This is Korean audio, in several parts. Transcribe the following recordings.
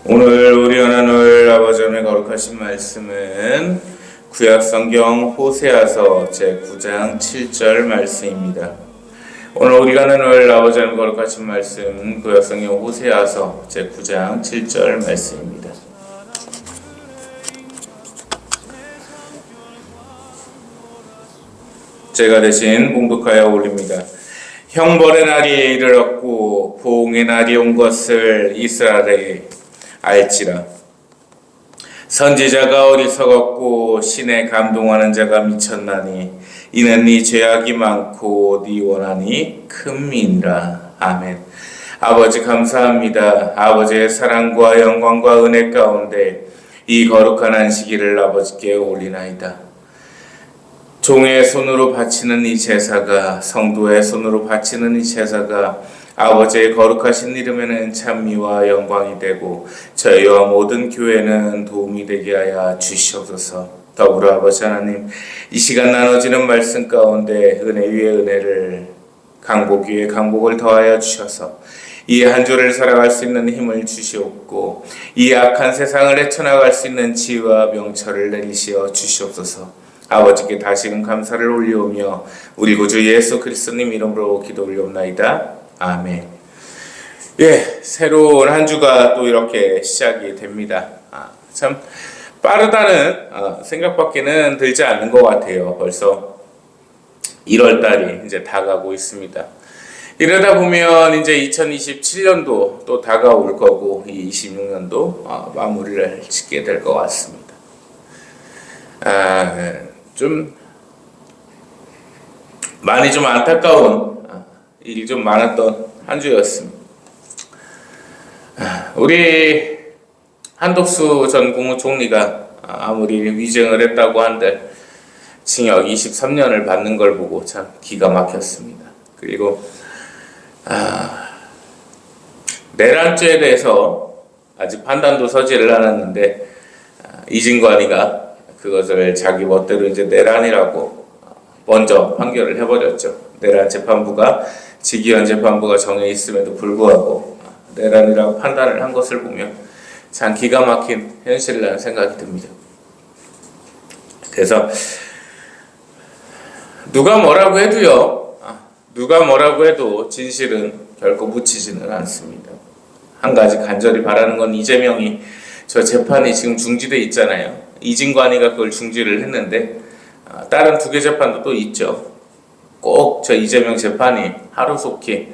오늘 우리 하나님 아버지 하나님의 거룩하신 말씀은 구약성경 호세아서 제9장 7절 말씀입니다. 오늘 우리가 나눌 아버지 하나님의 거룩하신 말씀은 구약성경 호세아서 제9장 7절 말씀입니다. 제가 대신 봉독하여 올립니다. 형벌의 날이 이르렀고 보응의 날이 온 것을 이스라엘에 알지라. 선지자가 어리석었고 신에 감동하는 자가 미쳤나니 이는 네 죄악이 많고 네 원한이 큼이니라. 아멘. 아버지 감사합니다. 아버지의 사랑과 영광과 은혜 가운데 이 거룩한 안식일을 아버지께 올리나이다. 종의 손으로 바치는 이 제사가, 성도의 손으로 바치는 이 제사가 아버지의 거룩하신 이름에는 찬미와 영광이 되고 저희와 모든 교회는 도움이 되게 하여 주시옵소서. 더불어 아버지 하나님, 이 시간 나눠지는 말씀 가운데 은혜 위에 은혜를, 강복 위에 강복을 더하여 주셔서 이 한 주를 살아갈 수 있는 힘을 주시옵고 이 악한 세상을 헤쳐나갈 수 있는 지혜와 명철을 내리시어 주시옵소서. 아버지께 다시금 감사를 올리오며 우리 구주 예수 그리스도님 이름으로 기도 올리옵나이다. 아멘. 예, 새로운 한 주가 또 이렇게 시작이 됩니다. 참 빠르다는 생각밖에는 들지 않는 것 같아요. 벌써 1월 달이 이제 다가오고 있습니다. 이러다 보면 이제 2027년도 또 다가올 거고 이 26년도 마무리를 짓게 될 것 같습니다. 좀 많이 좀 안타까운 일이 좀 많았던 한 주였습니다. 우리 한덕수 전 국무총리가 아무리 위증을 했다고 한들 징역 23년을 받는 걸 보고 참 기가 막혔습니다. 그리고 내란죄에 대해서 아직 판단도 서지를 않았는데 이진관이가 그것을 자기 멋대로 이제 내란이라고 먼저 판결을 해버렸죠. 내란 재판부가 직위원 재판부가 정해 있음에도 불구하고 내란이라고 판단을 한 것을 보면 참 기가 막힌 현실이라는 생각이 듭니다. 그래서 누가 뭐라고 해도 진실은 결코 묻히지는 않습니다. 한 가지 간절히 바라는 건 이재명이 저 재판이 지금 중지돼 있잖아요. 이진관이가 그걸 중지를 했는데 다른 2개 재판도 또 있죠. 꼭 저 이재명 재판이 하루속히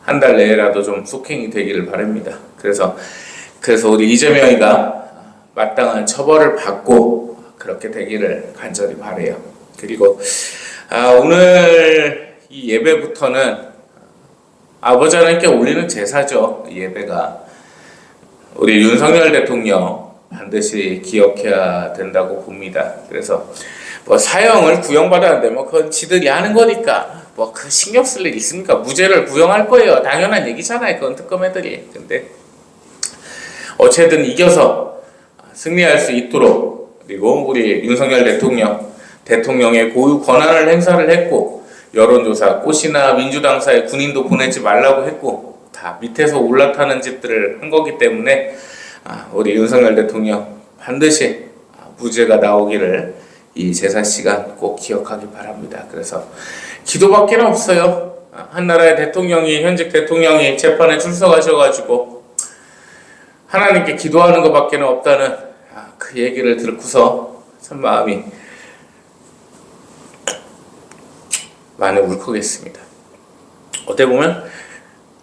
한 달 내에라도 좀 속행이 되기를 바랍니다. 그래서 우리 이재명이가 마땅한 처벌을 받고 그렇게 되기를 간절히 바라요. 그리고 오늘 이 예배부터는 아버지 하나님께 올리는 제사죠. 이 예배가 우리 윤석열 대통령 반드시 기억해야 된다고 봅니다. 그래서 사형을 구형받았는데 그건 지들이 하는 거니까 그 신경 쓸 일 있습니까? 무죄를 구형할 거예요. 당연한 얘기잖아요. 그건 특검 애들이. 근데 어쨌든 이겨서 승리할 수 있도록, 그리고 우리 윤석열 대통령의 고유 권한을 행사를 했고 여론조사 꽃이나 민주당사에 군인도 보내지 말라고 했고 다 밑에서 올라타는 짓들을 한 거기 때문에 우리 윤석열 대통령 반드시 무죄가 나오기를 이 제사 시간 꼭 기억하기 바랍니다. 그래서 기도밖에 없어요. 한 나라의 현직 대통령이 재판에 출석하셔가지고 하나님께 기도하는 것밖에 없다는 그 얘기를 듣고서 참 마음이 많이 울컥했습니다. 어떻게 보면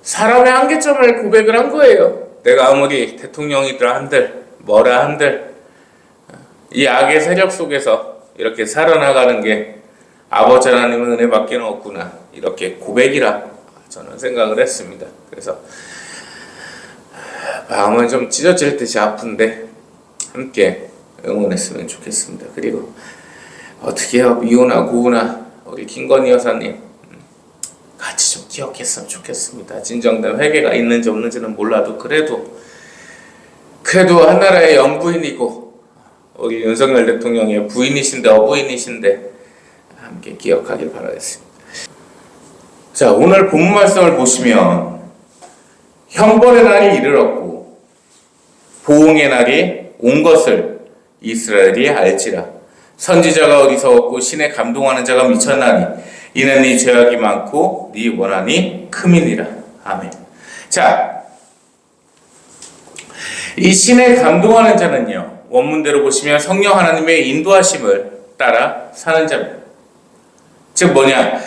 사람의 한계점을 고백을 한 거예요. 내가 아무리 대통령이라 한들 뭐라 한들 이 악의 세력 속에서 이렇게 살아나가는 게 아버지 하나님은 은혜밖에 없구나, 이렇게 고백이라 저는 생각을 했습니다. 그래서 마음은 좀 찢어질 듯이 아픈데 함께 응원했으면 좋겠습니다. 그리고 어떻게 해요? 미호나 고우나 우리 김건희 여사님 같이 좀 기억했으면 좋겠습니다. 진정된 회개가 있는지 없는지는 몰라도 그래도 한 나라의 영부인이고 우리 윤석열 대통령의 부인이신데 어부인이신데 함께 기억하길 바라겠습니다. 자, 오늘 본문 말씀을 보시면 형벌의 날이 이르렀고 보응의 날이 온 것을 이스라엘이 알지라. 선지자가 어리석었고 신에 감동하는 자가 미쳤나니 이는 네 죄악이 많고 네 원한이 크밀이라. 아멘. 자, 이 신에 감동하는 자는요, 원문대로 보시면 성령 하나님의 인도하심을 따라 사는 자입니다. 즉 뭐냐,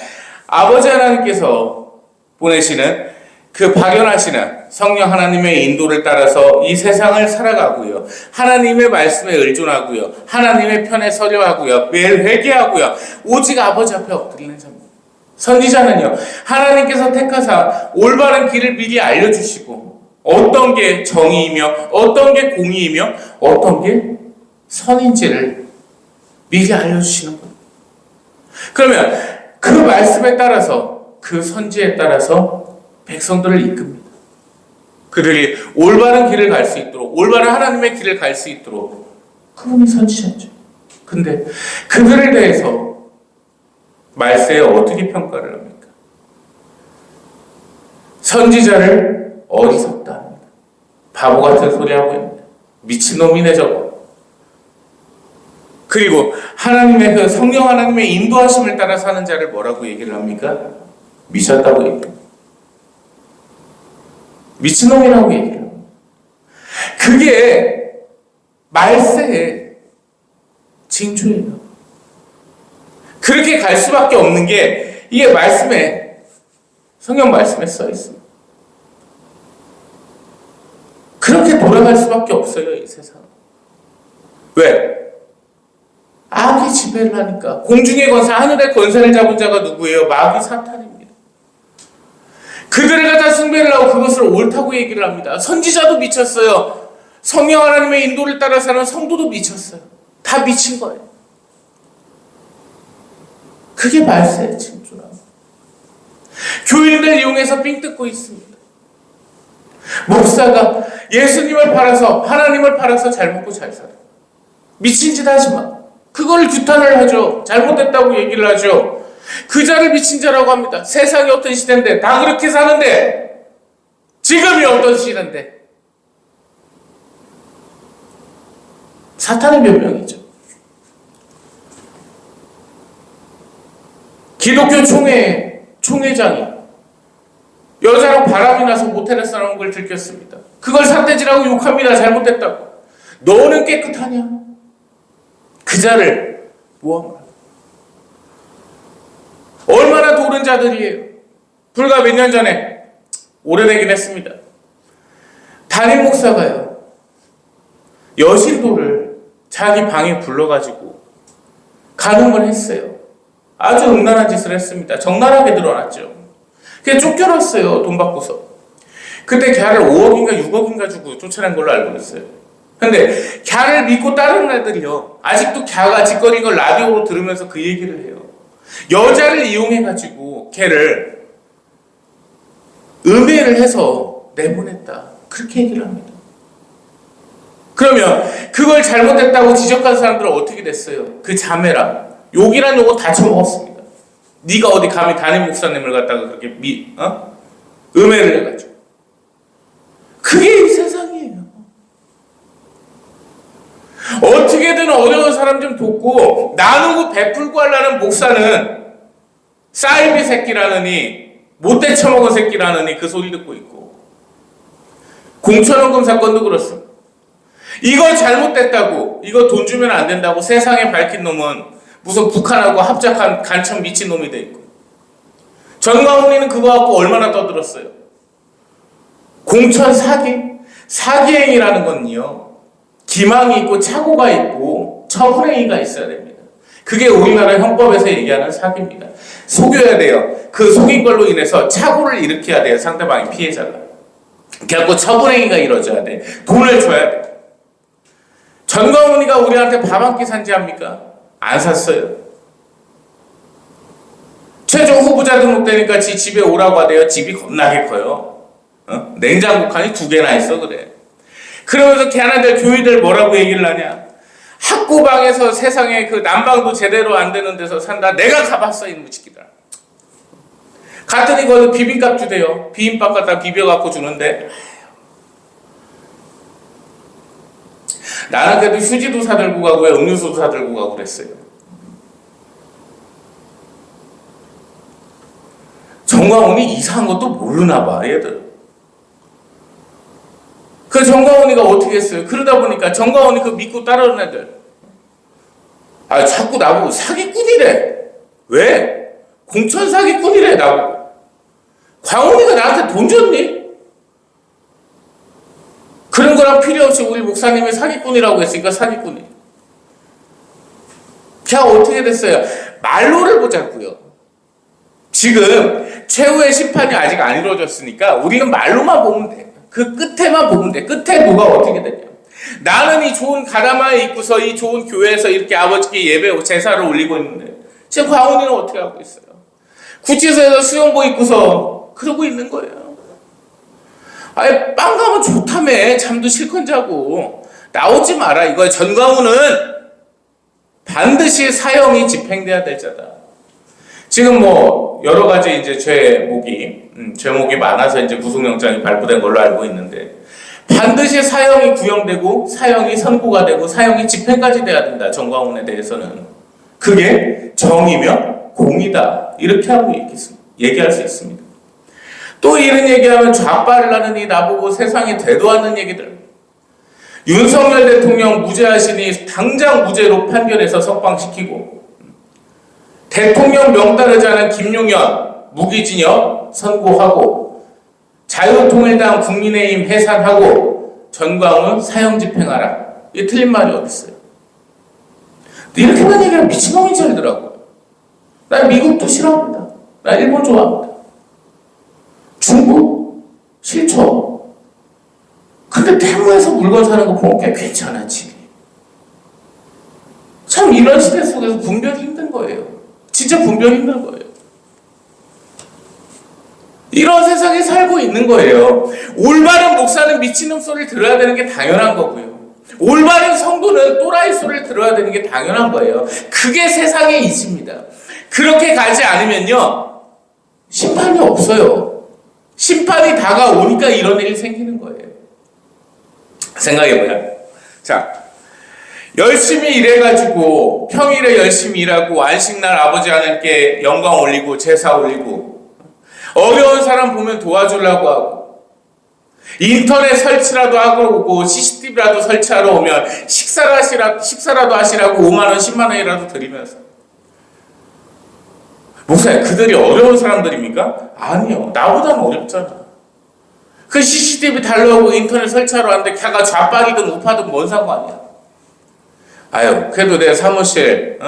아버지 하나님께서 보내시는 그 발현하시는 성령 하나님의 인도를 따라서 이 세상을 살아가고요, 하나님의 말씀에 의존하고요, 하나님의 편에 서려 하고요, 매일 회개하고요, 오직 아버지 앞에 엎드리는 자입니다. 선지자는요, 하나님께서 택하사 올바른 길을 미리 알려주시고 어떤 게 정의이며 어떤 게 공의이며 어떤 게 선인지를 미리 알려주시는 거예요. 그러면 그 말씀에 따라서, 그 선지에 따라서 백성들을 이끕니다. 그들이 올바른 길을 갈 수 있도록, 올바른 하나님의 길을 갈 수 있도록 그분이 선지자죠. 근데 그들에 대해서 말세에 어떻게 평가를 합니까? 선지자를 어리석다 합니다. 바보 같은 소리 하고 있습니다. 미친놈이네 저거. 그리고 하나님의 그 성령 하나님의 인도하심을 따라 사는 자를 뭐라고 얘기를 합니까? 미쳤다고 얘기합니다. 미친놈이라고 얘기를 합니다. 그게 말세의 징조예요. 그렇게 갈 수밖에 없는 게 이게 말씀에, 성경 말씀에 써 있습니다. 그렇게 돌아갈 수밖에 없어요, 이 세상. 왜? 악이 지배를 하니까. 공중의 권세, 하늘의 권세를 잡은 자가 누구예요? 마귀 사탄입니다. 그들을 갖다 숭배를 하고 그것을 옳다고 얘기를 합니다. 선지자도 미쳤어요. 성령 하나님의 인도를 따라 사는 성도도 미쳤어요. 다 미친 거예요. 그게 말세의 징조라. 교인들 이용해서 삥 뜯고 있습니다. 목사가 예수님을 팔아서, 하나님을 팔아서 잘 먹고 잘 살아요. 미친 짓 하지 마. 그걸 규탄을 하죠. 잘못됐다고 얘기를 하죠. 그 자를 미친 자라고 합니다. 세상이 어떤 시대인데 다 그렇게 사는데, 지금이 어떤 시대인데. 사탄의 변명이죠. 기독교 총회장이 여자랑 바람이 나서 모텔에 싸놓은 걸 들켰습니다. 그걸 삿대질하고 욕합니다. 잘못됐다고. 너는 깨끗하냐? 그 자를 모함을. 얼마나 도른 자들이에요. 불과 몇 년 전에, 오래되긴 했습니다, 담임 목사가요, 여신도를 자기 방에 불러가지고 간음을 했어요. 아주 음란한 짓을 했습니다. 적나라하게 드러났죠. 그냥 쫓겨났어요, 돈 받고서. 그때 걔를 5억인가 6억인가 주고 쫓아낸 걸로 알고 있어요. 근데 걔를 믿고 따르는 애들이요, 아직도 걔가 짓거린 걸 라디오로 들으면서 그 얘기를 해요. 여자를 이용해가지고 걔를 음해를 해서 내보냈다, 그렇게 얘기를 합니다. 그러면 그걸 잘못했다고 지적한 사람들은 어떻게 됐어요? 그 자매랑 욕이란 욕은 다 처먹었습니다. 네가 어디 감히 담임 목사님을 갖다가 그렇게 음해를 해가지고. 그게 이 세상이에요. 어떻게든 어려운 사람 좀 돕고 나누고 베풀고 하려는 목사는 싸이비 새끼라느니, 못돼 처먹은 새끼라느니 그 소리 듣고 있고, 공천원금 사건도 그렇습니다. 이거 잘못됐다고, 이거 돈 주면 안 된다고 세상에 밝힌 놈은 무슨 북한하고 합작한 간첩 미친 놈이 돼 있고, 전광훈이는 그거 갖고 얼마나 떠들었어요. 공천 사기행위라는 건요, 기망이 있고 착오가 있고 처분행위가 있어야 됩니다. 그게 우리나라 형법에서 얘기하는 사기입니다. 속여야 돼요. 그 속인 걸로 인해서 착오를 일으켜야 돼요, 상대방이, 피해자가. 그래갖고 처분행위가 이루어져야 돼. 돈을 줘야 돼. 전광훈이가 우리한테 밥 한 끼 산지 합니까? 안 샀어요. 최종 후보자 등록되니까 지 집에 오라고 하대요. 집이 겁나게 커요. 냉장고 칸이 2개나 있어, 그래. 그러면서 걔네들 교회들 뭐라고 얘기를 하냐? 학구방에서 세상에 그 난방도 제대로 안 되는 데서 산다. 내가 가봤어, 이놈의 새끼들. 갔더니 거기서 비빔밥 주대요. 비빔밥 갖다 비벼갖고 주는데, 나는 그래도 휴지도 사들고 가고 음료수도 사들고 가고 그랬어요. 정광훈이 이상한 것도 모르나 봐, 얘들. 그 정광훈이가 어떻게 했어요? 그러다 보니까 정광훈이 그 믿고 따르는 애들, 자꾸 나보고 사기꾼이래. 왜? 공천 사기꾼이래, 나보고. 광훈이가 나한테 돈 줬니? 그런 거랑 필요 없이 우리 목사님이 사기꾼이라고 했으니까 사기꾼이. 자, 어떻게 됐어요? 말로를 보자고요. 지금 최후의 심판이 아직 안 이루어졌으니까 우리는 말로만 보면 돼. 그 끝에만 보면 돼. 끝에 누가 어떻게 되냐. 나는 이 좋은 가다마에 있고서 이 좋은 교회에서 이렇게 아버지께 예배 제사를 올리고 있는데 지금 광훈이는 어떻게 하고 있어요? 구치소에서 수영복 입고서 그러고 있는 거예요. 아예 빵 가면 좋다며. 잠도 실컷 자고 나오지 마라 이거야. 전광훈은 반드시 사형이 집행돼야 될 자다. 지금 뭐 여러 가지 이제 죄목이 많아서 이제 구속영장이 발부된 걸로 알고 있는데 반드시 사형이 구형되고 사형이 선고가 되고 사형이 집행까지 돼야 된다. 전광훈에 대해서는 그게 정의며 공이다. 이렇게 하고 얘기할 수 있습니다. 또 이런 얘기하면 좌빨을 하느니 나보고 세상에 되도 않는 얘기들. 윤석열 대통령 무죄하시니 당장 무죄로 판결해서 석방시키고 대통령 명 따르지 않은 김용현 무기징역 선고하고 자유통일당 국민의힘 해산하고 전광훈 사형 집행하라. 이게 틀린 말이 어딨어요? 이렇게만 얘기하면 미친놈인 줄 알더라고요. 난 미국도 싫어합니다. 난 일본 좋아합니다. 중국 싫죠. 근데 태무에서 물건 사는 거 보면 꽤 괜찮았지. 참 이런 시대 속에서 분별이 힘든 거예요. 진짜 분별이 힘든 거예요. 이런 세상에 살고 있는 거예요. 올바른 목사는 미친놈 소리를 들어야 되는 게 당연한 거고요. 올바른 성도는 또라이 소리를 들어야 되는 게 당연한 거예요. 그게 세상의 이치입니다. 그렇게 가지 않으면요, 심판이 없어요. 심판이 다가오니까 이런 일이 생기는 거예요. 생각해보자. 자, 열심히 일해가지고 평일에 열심히 일하고 안식날 아버지 하나님께 영광 올리고 제사 올리고 어려운 사람 보면 도와주려고 하고 인터넷 설치라도 하고 오고 CCTV라도 설치하러 오면 식사라도 하시라고 5만원 10만원이라도 드리면서 목사님 그들이 어려운 사람들입니까? 아니요. 나보다는 어렵잖아. 그 CCTV 달라고 인터넷 설치하러 왔는데 걔가 좌빨이든 우파든 뭔 상관이야. 아유 그래도 내 사무실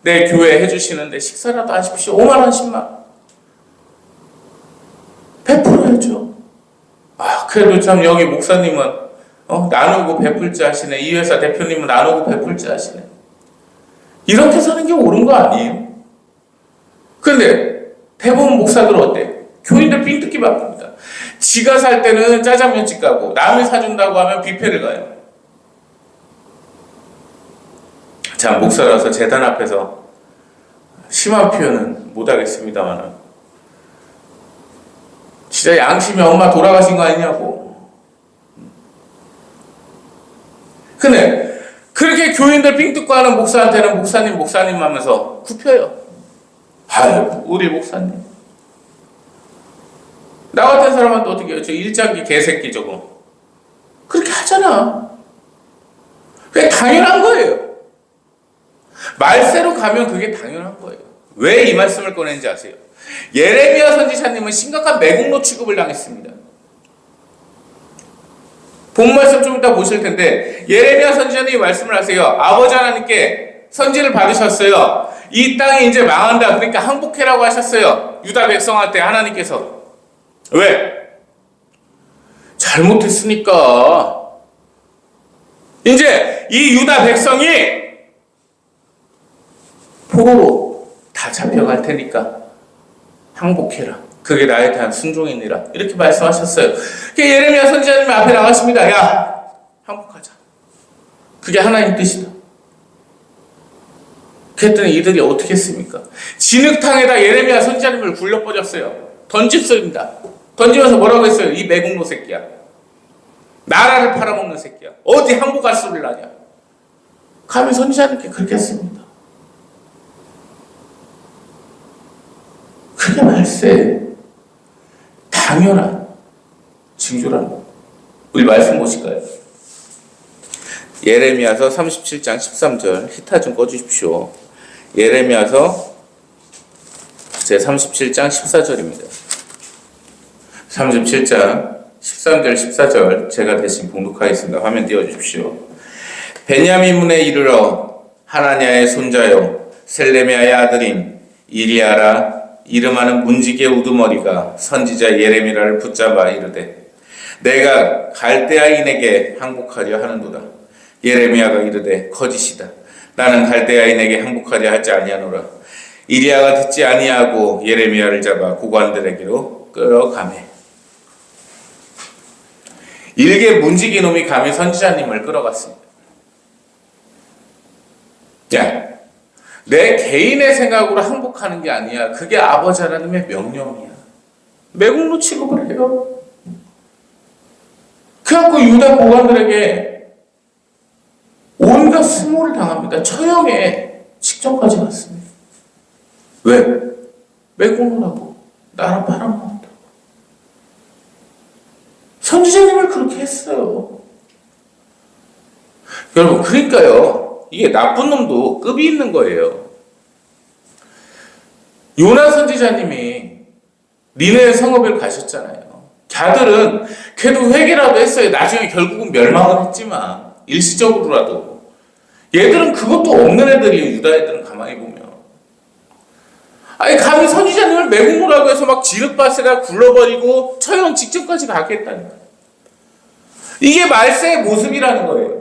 내 교회 해주시는데 식사라도 하십시오. 5만원 10만원 베풀어야죠. 그래도 참 여기 목사님은 나누고 베풀 줄 아시네. 이 회사 대표님은 나누고 베풀 줄 아시네. 이렇게 사는 게 옳은 거 아니에요? 근데 대부분 목사들은 어때? 교인들 삥뜯기 바쁩니다. 지가 살 때는 짜장면집 가고 남이 사준다고 하면 뷔페를 가요. 자, 목사라서 재단 앞에서 심한 표현은 못하겠습니다만 진짜 양심이 엄마 돌아가신 거 아니냐고. 근데 그렇게 교인들 삥뜯고 하는 목사한테는 목사님 하면서 굽혀요. 아유 우리 목사님. 나 같은 사람한테 어떻게 해요? 저 일장기 개새끼 저거. 그렇게 하잖아. 그게 당연한 거예요. 말세로 가면 그게 당연한 거예요. 왜 이 말씀을 꺼낸지 아세요? 예레미야 선지자님은 심각한 매국노 취급을 당했습니다. 본 말씀 좀 이따 보실 텐데 예레미야 선지자님이 말씀을 하세요. 아버지 하나님께 선지를 받으셨어요. 이 땅이 이제 망한다. 그러니까 항복해라고 하셨어요. 유다 백성한테 하나님께서. 왜? 잘못했으니까. 이제 이 유다 백성이 포로로 다 잡혀갈 테니까 항복해라. 그게 나에 대한 순종이니라. 이렇게 말씀하셨어요. 예레미야 선지자님 앞에 나가십니다. 야, 항복하자. 그게 하나님 뜻이다. 그랬더니 이들이 어떻게 했습니까? 진흙탕에다 예레미야 선지자님을 굴려버렸어요. 던졌습니다. 던지면서 뭐라고 했어요? 이 매국노 새끼야. 나라를 팔아먹는 새끼야. 어디 항복할 소리를 하냐. 감히 선지자님께 그렇게 했습니다. 그게 말세 당연한 징조라는 거. 우리 말씀 보실까요? 예레미야서 37장 13절 히타 좀 꺼주십시오. 예레미야서 제 37장 14절입니다. 37장 13절 14절 제가 대신 봉독하겠습니다. 화면 띄워주십시오. 베냐민 문에 이르러 하나냐의 손자요 셀레미야의 아들인 이리야라 이름하는 문지기의 우두머리가 선지자 예레미야를 붙잡아 이르되 내가 갈대아인에게 항복하려 하는도다. 예레미야가 이르되 거짓이다. 나는 갈대아인에게 항복하려 하지 아니하노라. 이리야가 듣지 아니하고 예레미야를 잡아 고관들에게로 끌어가매. 일개 문지기 놈이 감히 선지자님을 끌어갔습니다. 야, 내 개인의 생각으로 항복하는 게 아니야. 그게 아버지 하나님의 명령이야. 매국노 취급을 해요. 그래갖고 유다 고관들에게 온갖 수모를 당합니다. 처형에 직전까지 갔습니다. 왜? 매국노라고 나라 팔아먹었다고. 선지자님을 그렇게 했어요. 여러분, 그러니까요, 이게 나쁜 놈도 급이 있는 거예요. 요나 선지자님이 니네 성읍을 가셨잖아요. 걔들은 걔도 회개라도 했어요. 나중에 결국은 멸망을 했지만 일시적으로라도. 얘들은 그것도 없는 애들이에요. 유다 애들은 가만히 보면. 아니 감히 선지자님을 매국노라고 해서 막 지릇밭에다 굴러버리고 처형 직전까지 가겠다니까. 이게 말세의 모습이라는 거예요.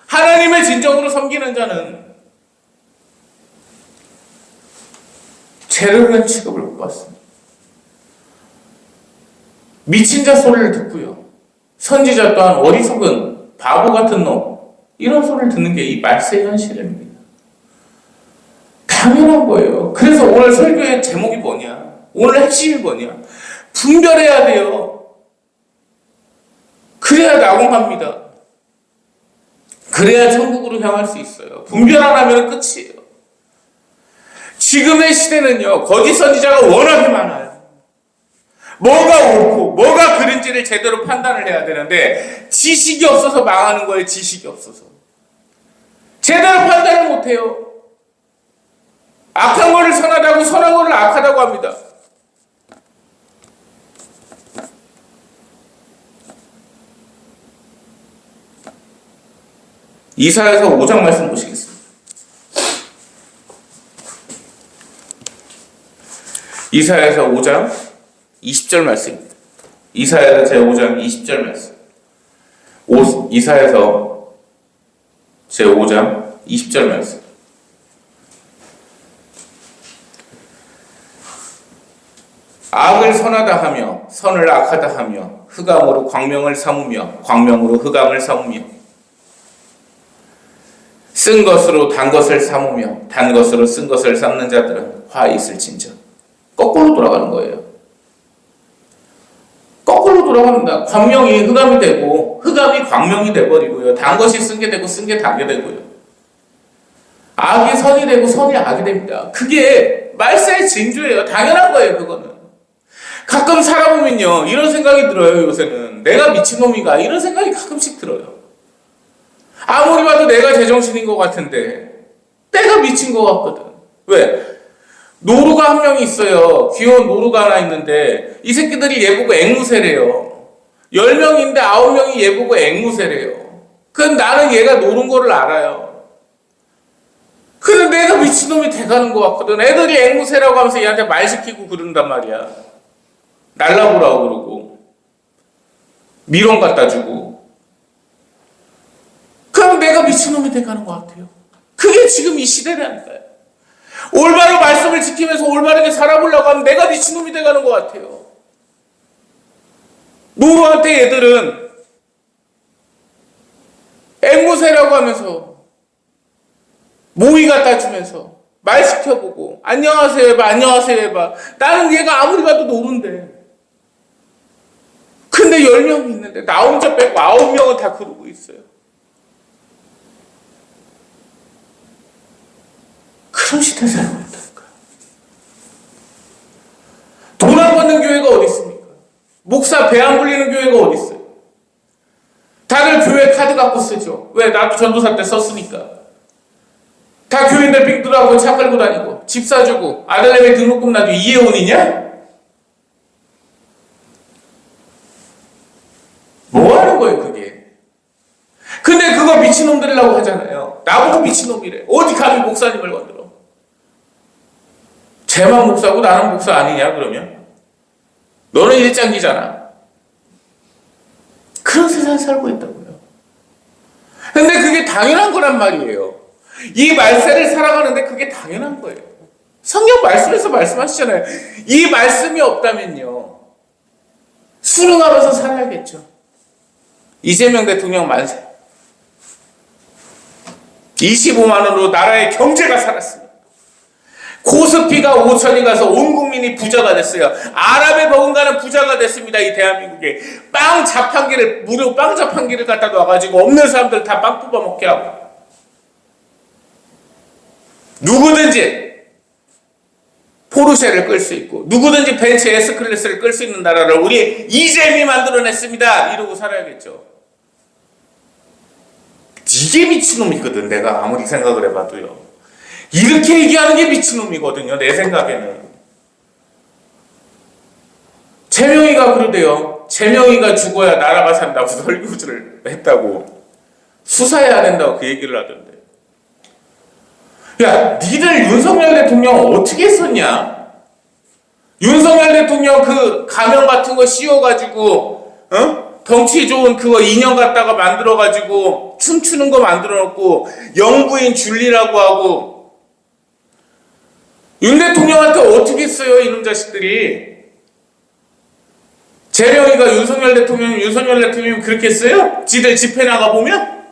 하나님의 진정으로 섬기는 자는 죄를 위한 취급을 못 받습니다. 미친 자 소리를 듣고요. 선지자 또한 어리석은 바보 같은 놈, 이런 소리를 듣는 게 이 말세의 현실입니다. 당연한 거예요. 그래서 오늘 설교의 제목이 뭐냐? 오늘 핵심이 뭐냐? 분별해야 돼요. 그래야 낙원합니다. 그래야 천국으로 향할 수 있어요. 분별 안 하면 끝이에요. 지금의 시대는요, 거짓 선지자가 워낙에 많아요. 뭐가 옳고 뭐가 그른지를 제대로 판단을 해야 되는데 지식이 없어서 망하는 거예요. 지식이 없어서 제대로 판단을 못해요. 악한 거를 선하다고 선한 거를 악하다고 합니다. 이사야서 5장 말씀 보시겠습니다. 이사야서 5장 20절 말씀입니다. 이사야서 제5장 20절 말씀. 이사야서 제5장 20절 말씀. 악을 선하다 하며 선을 악하다 하며 흑암으로 광명을 삼으며 광명으로 흑암을 삼으며 쓴 것으로 단 것을 삼으며 단 것으로 쓴 것을 삼는 자들은 화 있을진저. 거꾸로 돌아가는 거예요. 거꾸로 돌아갑니다. 광명이 흑암이 되고 흑암이 광명이 되버리고요. 단 것이 쓴 게 되고 쓴 게 단게 되고요. 악이 선이 되고 선이 악이 됩니다. 그게 말세의 징조예요. 당연한 거예요. 그거는. 가끔 살아보면요, 이런 생각이 들어요. 요새는 내가 미친놈인가 이런 생각이 가끔씩 들어요. 아무리 봐도 내가 제정신인 것 같은데 내가 미친 것 같거든. 왜? 노루가 한 명이 있어요. 귀여운 노루가 하나 있는데 이 새끼들이 얘보고 앵무새래요. 10명인데 9명이 얘보고 앵무새래요. 그럼 나는 얘가 노른 거를 알아요. 근데 내가 미친놈이 돼가는 것 같거든. 애들이 앵무새라고 하면서 얘한테 말 시키고 그런단 말이야. 날라보라고 그러고 미련 갖다 주고. 그럼 내가 미친놈이 돼가는 것 같아요. 그게 지금 이 시대라니까요. 올바로 말씀을 지키면서 올바르게 살아보려고 하면 내가 미친놈이 돼가는 것 같아요. 노루한테 얘들은 앵무새라고 하면서 모이 갖다 주면서 말 시켜보고 안녕하세요 해봐, 안녕하세요 해봐. 나는 얘가 아무리 봐도 노루인데. 근데 근데 10명이 있는데 나 혼자 빼고 9명은 다 그러고 있어요. 그런 시대에 살고 있다니까요. 돈 안 받는 교회가 어디 있습니까? 목사 배 안 불리는 교회가 어디 있어요? 다들 교회 카드 갖고 쓰죠. 왜? 나도 전도사 때 썼으니까. 다 교인들 빙두하고 차 끌고 다니고 집 사주고 아들내미 등록금 나도 이해혼이냐? 뭐 하는 거예요 그게? 근데 그거 미친놈들이라고 하잖아요. 나보고 미친놈이래. 어디 감히 목사님을 건드려? 쟤만 목사고 나는 목사 아니냐 그러면? 너는 일장기잖아. 그런 세상에 살고 있다고요. 근데 그게 당연한 거란 말이에요. 이 말세를 살아가는데 그게 당연한 거예요. 성경 말씀에서 말씀하시잖아요. 이 말씀이 없다면요. 수능하면서 살아야겠죠. 이재명 대통령 만세. 25만 원으로 나라의 경제가 살았습니다. 코스피가 5천이 가서 온 국민이 부자가 됐어요. 아랍에 버금가는 부자가 됐습니다. 이 대한민국에. 빵 자판기를, 무료 빵 자판기를 갖다 놔가지고 없는 사람들 다 빵 뽑아 먹게 하고. 누구든지 포르쉐를 끌 수 있고 누구든지 벤츠 S클래스를 끌 수 있는 나라를 우리 이재명이 만들어냈습니다. 이러고 살아야겠죠. 이게 미친놈이거든. 내가 아무리 생각을 해봐도요. 이렇게 얘기하는 게 미친놈이거든요. 내 생각에는. 재명이가 그러대요. 재명이가 죽어야 나라가 산다고 설교를 했다고. 수사해야 된다고 그 얘기를 하던데. 야, 니들 윤석열 대통령 어떻게 했었냐? 윤석열 대통령 그 가면 같은 거 씌워가지고, 덩치 좋은 그거 인형 갖다가 만들어가지고, 춤추는 거 만들어놓고, 영부인 줄리라고 하고, 윤 대통령한테 어떻게 했어요, 이놈 자식들이? 재명이가 윤석열 대통령이 그렇게 했어요? 지들 집회 나가보면?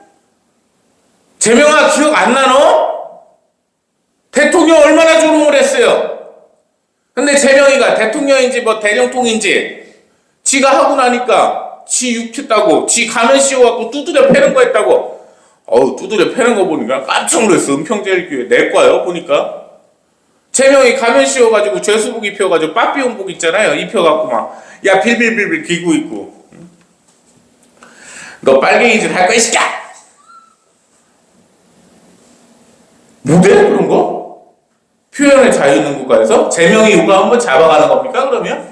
재명아, 기억 안 나너? 대통령 얼마나 조롱을 했어요. 근데 재명이가 대통령인지 뭐 대령통인지 지가 하고 나니까 지 육했다고 지 가면 씌워갖고 두드려 패는 거 했다고. 두드려 패는 거 보니까 깜짝 놀랐어. 은평제일교회 내과요 보니까. 재명이 가면 씌워가지고 죄수복 입혀가지고 빠삐용복 있잖아요. 입혀갖고 막 야 빌빌빌빌 기고 있고. 너 빨갱이질 할 거야 이 새끼야. 뭐대 그런 거? 표현의 자유 있는 국가에서 재명이 요구하면 뭐 잡아가는 겁니까 그러면?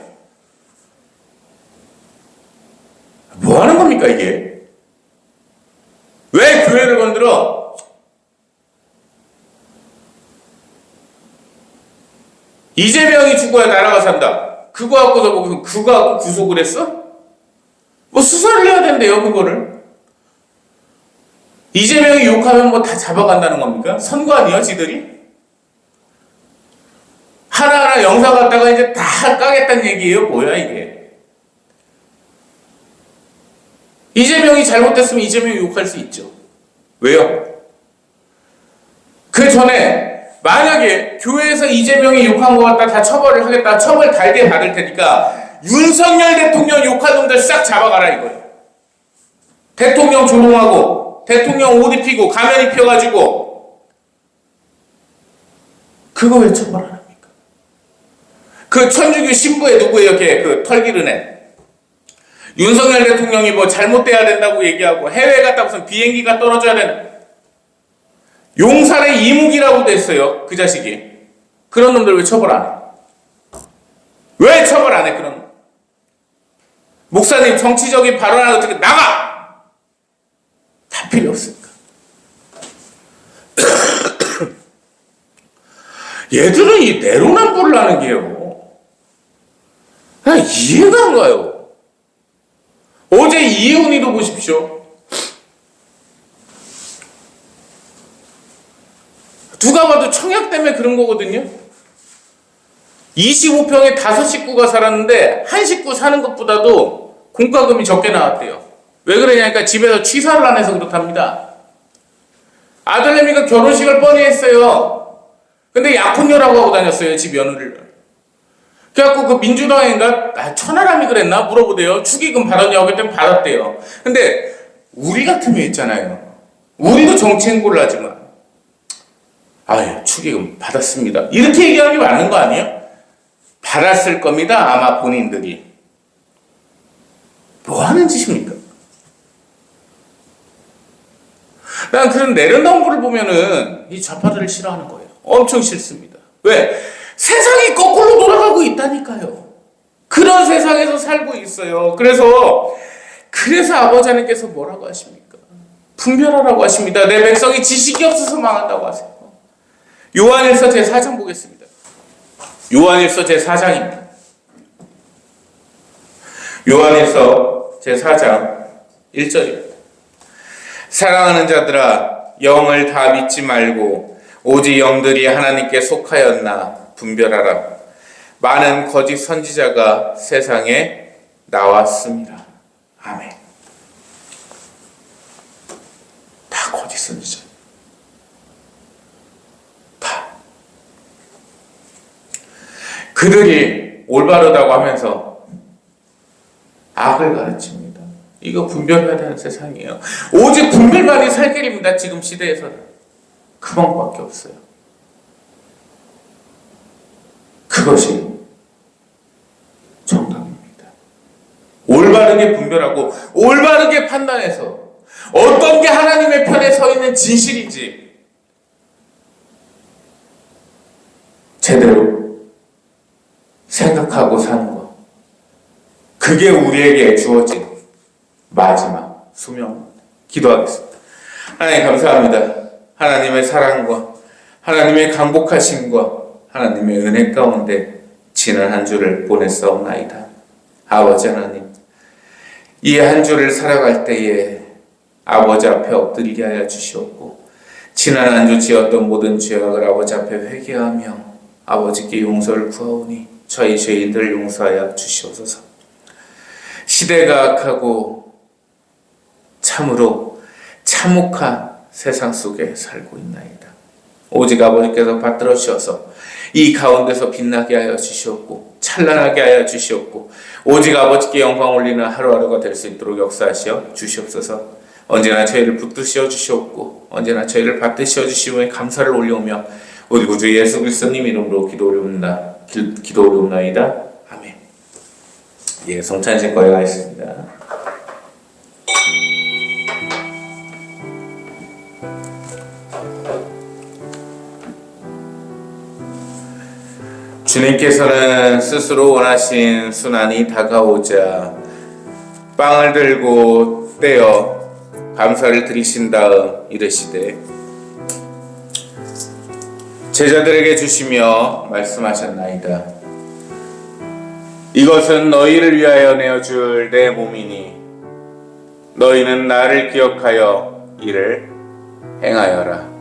뭐 하는 겁니까 이게? 왜 교회를 건드려? 이재명이 죽어야 나라가 산다. 그거 갖고서 뭐 그거 갖고 구속을 했어? 뭐 수사를 해야 된대요 그거를. 이재명이 욕하면 뭐 다 잡아간다는 겁니까? 선관이요 지들이? 하나하나 영상 갖다가 이제 다 까겠다는 얘기예요? 뭐야 이게? 이재명이 잘못됐으면 이재명이 욕할 수 있죠. 왜요? 그 전에 만약에 교회에서 이재명이 욕한 것 같다 다 처벌을 하겠다. 처벌 달게 받을 테니까 윤석열 대통령 욕한 놈들 싹 잡아가라 이거예요. 대통령 조롱하고 대통령 옷 입히고 가면 입혀가지고 그거 왜 처벌 안 합니까? 그 천주교 신부에 누구예요? 걔 그 털기른 애. 윤석열 대통령이 뭐 잘못돼야 된다고 얘기하고 해외 갔다 무슨 비행기가 떨어져야 되는 용산의 이무기라고 됐어요. 그 자식이. 그런 놈들 왜 처벌 안 해? 왜 처벌 안 해? 그런 놈. 목사님 정치적인 발언을 어떻게 나가! 다 필요 없으니까. 얘들은 이 내로남불을 하는 게요. 그냥 이해가 안 가요. 어제 이혜훈이도 보십시오. 누가 봐도 청약 때문에 그런 거거든요. 25평에 5식구가 살았는데 한 식구 사는 것보다도 공과금이 적게 나왔대요. 왜 그러냐니까 집에서 취사를 안 해서 그렇답니다. 아들내미가 결혼식을 뻔히 했어요. 근데 약혼녀라고 하고 다녔어요. 집 며느리를. 그래갖고 그 민주당인가 천하람이 그랬나 물어보대요. 축의금 받았냐고 그랬더니 받았대요. 근데 우리 같으면 있잖아요. 우리도 정치행보를 하지만 아유 축의금 받았습니다. 이렇게 얘기하는 게 맞는 거 아니에요? 받았을 겁니다. 아마 본인들이. 뭐 하는 짓입니까? 난 그런 내려놓은 보면은 이 좌파들을 싫어하는 거예요. 엄청 싫습니다. 왜? 세상이 거꾸로 돌아가고 있다니까요. 그런 세상에서 살고 있어요. 그래서 아버지 하나님께서 뭐라고 하십니까? 분별하라고 하십니다. 내 백성이 지식이 없어서 망한다고 하세요. 요한일서 제4장 보겠습니다. 요한일서 제4장입니다. 요한일서 제4장 1절입니다. 사랑하는 자들아 영을 다 믿지 말고 오직 영들이 하나님께 속하였나 분별하라. 많은 거짓 선지자가 세상에 나왔습니다. 아멘. 다 거짓 선지자. 다. 그들이 올바르다고 하면서 악을 가르칩니다. 이거 분별해야 되는 세상이에요. 오직 분별만이 살 길입니다. 지금 시대에서는. 그 방법밖에 없어요. 그것이 정답입니다. 올바르게 분별하고 올바르게 판단해서 어떤 게 하나님의 편에 서 있는 진실인지 제대로 생각하고 사는 것. 그게 우리에게 주어진 마지막 수명입니다. 기도하겠습니다. 하나님 감사합니다. 하나님의 사랑과 하나님의 강복하심과 하나님의 은혜 가운데 지난 한 주를 보냈사옵나이다. 아버지 하나님, 이 한 주를 살아갈 때에 아버지 앞에 엎드리게 하여 주시옵고 지난 한 주 지었던 모든 죄악을 아버지 앞에 회개하며 아버지께 용서를 구하오니 저희 죄인들을 용서하여 주시옵소서. 시대가 악하고 참으로 참혹한 세상 속에 살고 있나이다. 오직 아버지께서 받들어 주셔서 이 가운데서 빛나게 하여 주시옵고 찬란하게 하여 주시옵고 오직 아버지께 영광 올리는 하루하루가 될 수 있도록 역사하시어 주시옵소서. 언제나 저희를 붙드시어 주시옵고 언제나 저희를 받드시어 주시오에 감사를 올려오며 우리 구주 예수 그리스도님 이름으로 기도올리옵나이다. 아멘. 예, 성찬식 거에 가겠습니다. 주님께서는 스스로 원하신 순환이 다가오자 빵을 들고 떼어 감사를 드리신 다음 이르시되 제자들에게 주시며 말씀하셨나이다. 이것은 너희를 위하여 내어줄 내 몸이니 너희는 나를 기억하여 이를 행하여라.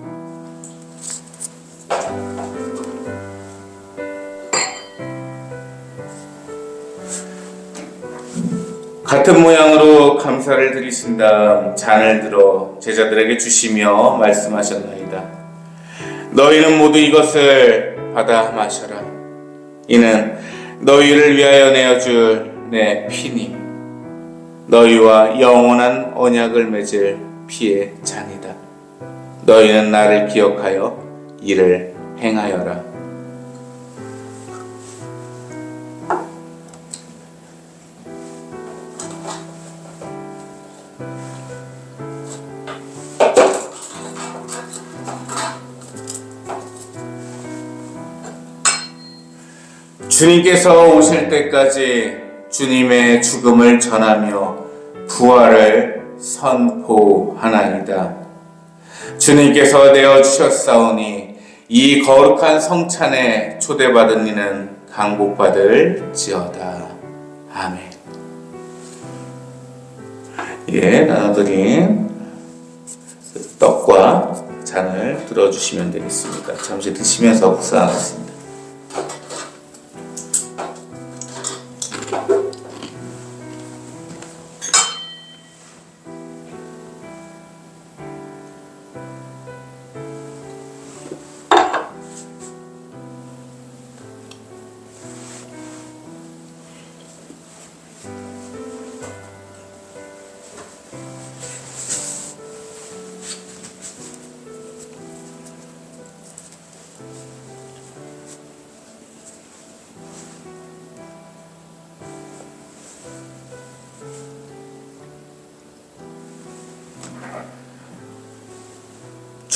같은 모양으로 감사를 드리신 다음 잔을 들어 제자들에게 주시며 말씀하셨나이다. 너희는 모두 이것을 받아 마셔라. 이는 너희를 위하여 내어줄 내 피니 너희와 영원한 언약을 맺을 피의 잔이다. 너희는 나를 기억하여 이를 행하여라. 주님께서 오실 때까지 주님의 죽음을 전하며 부활을 선포하나이다. 주님께서 내어주셨사오니 이 거룩한 성찬에 초대받은 이는 강복받을지어다. 아멘. 예, 나눠드린 떡과 잔을 들어주시면 되겠습니다. 잠시 드시면서 묵상하겠습니다.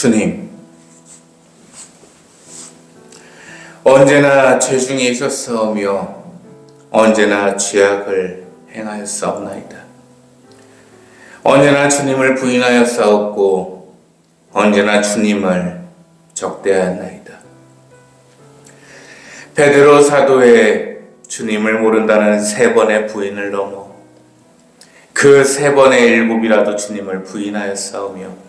주님, 언제나 죄중에 있었사오며 언제나 죄악을 행하였사옵나이다. 언제나 주님을 부인하였사옵고 언제나 주님을 적대하였나이다. 베드로 사도의 주님을 모른다는 3번의 부인을 넘어 그 3번의 7이라도 주님을 부인하였사오며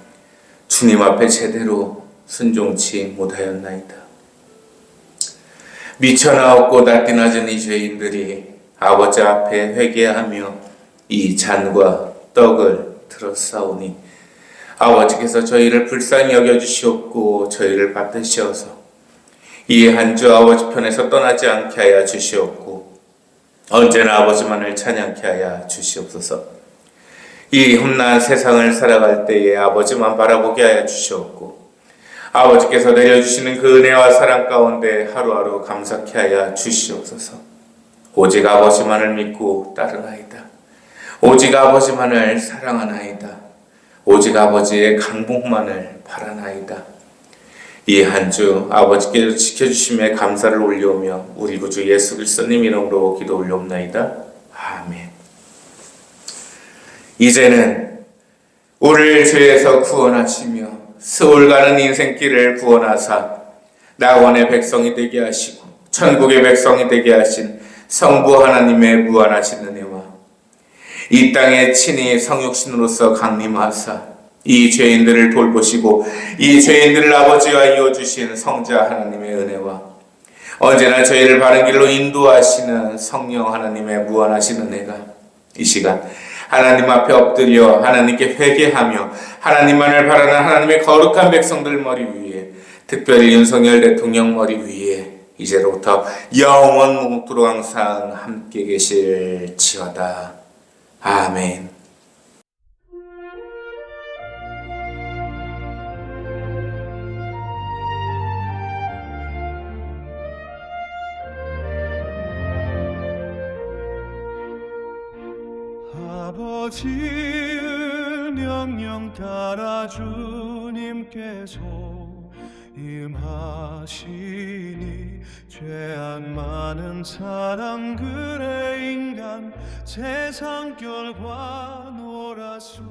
주님 앞에 제대로 순종치 못하였나이다. 미쳐나왔고 낯이 낮은 이 죄인들이 아버지 앞에 회개하며 이 잔과 떡을 들었사오니 아버지께서 저희를 불쌍히 여겨주시옵고 저희를 받으시어서 이 한 주 아버지 편에서 떠나지 않게 하여 주시옵고 언제나 아버지만을 찬양케 하여 주시옵소서. 이 험난한 세상을 살아갈 때에 아버지만 바라보게 하여 주시옵고 아버지께서 내려주시는 그 은혜와 사랑 가운데 하루하루 감사케 하여 주시옵소서. 오직 아버지만을 믿고 따르나이다. 오직 아버지만을 사랑하나이다. 오직 아버지의 강복만을 바라나이다. 이 한 주 아버지께서 지켜주심에 감사를 올려오며 우리 구주 예수 그리스도님 이름으로 기도 올려옵나이다. 아멘. 이제는 우리를 죄에서 구원하시며 스올 가는 인생길을 구원하사 낙원의 백성이 되게 하시고 천국의 백성이 되게 하신 성부 하나님의 무한하신 은혜와 이 땅에 친히 성육신으로서 강림하사 이 죄인들을 돌보시고 이 죄인들을 아버지와 이어주신 성자 하나님의 은혜와 언제나 저희를 바른 길로 인도하시는 성령 하나님의 무한하신 은혜가 이 시간 하나님 앞에 엎드려 하나님께 회개하며 하나님만을 바라는 하나님의 거룩한 백성들 머리 위에 특별히 윤석열 대통령 머리 위에 이제로부터 영원 묵도록 항상 함께 계실지어다. 아멘. 아버지의 명령 따라 주님께서 임하시니 죄악 많은 사람들의 인간 세상 결과 놀아수